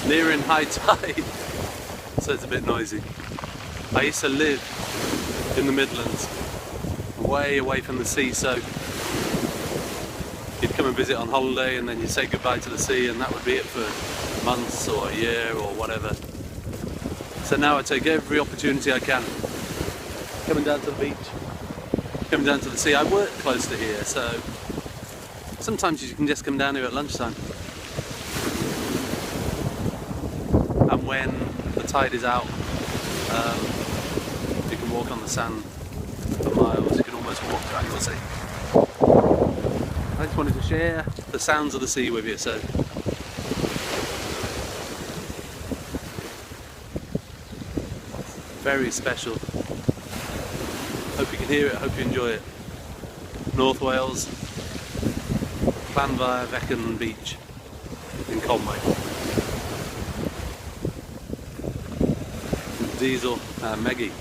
nearing high tide, so it's a bit noisy. I used to live in the Midlands, way away from the sea, so you'd come and visit on holiday and then you'd say goodbye to the sea, and that would be it for months or a year or whatever. So now I take every opportunity I can, coming down to the beach, coming down to the sea. I work close to here, so sometimes you can just come down here at lunchtime. And when the tide is out, you can walk on the sand for miles. You can almost walk around the sea. I just wanted to share the sounds of the sea with you, so very special. Hope you can hear it, hope you enjoy it. North Wales, Llanfairfechan beach in Conwy. Diesel and Meggie.